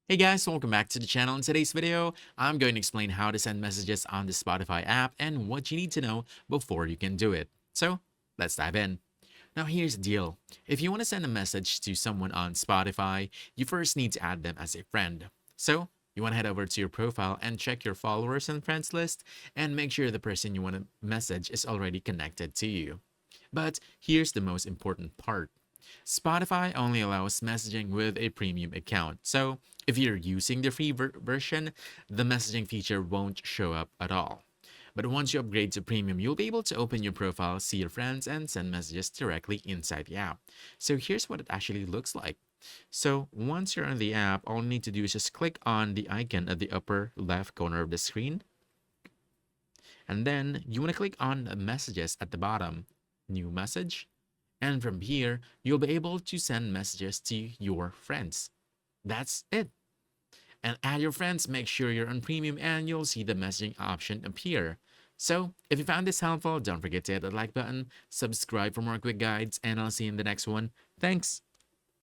Hey guys, welcome back to the channel. In today's video, I'm going to explain how to send messages on the Spotify app and what you need to know before you can do it. So let's dive in. Now here's the deal. If you want to send a message to someone on Spotify, you first need to add them as a friend. So you want to head over to your profile and check your followers and friends list and make sure the person you want to message is already connected to you. But here's the most important part. Spotify only allows messaging with a premium account. So if you're using the free version, the messaging feature won't show up at all. But once you upgrade to premium, you'll be able to open your profile, see your friends, and send messages directly inside the app. So here's what it actually looks like. So once you're on the app, all you need to do is just click on the icon at the upper left corner of the screen. And then you want to click on the messages at the bottom, new message. And from here, you'll be able to send messages to your friends. That's it. And add your friends, make sure you're on premium, and you'll see the messaging option appear. So, if you found this helpful, don't forget to hit the like button, subscribe for more quick guides, and I'll see you in the next one. Thanks.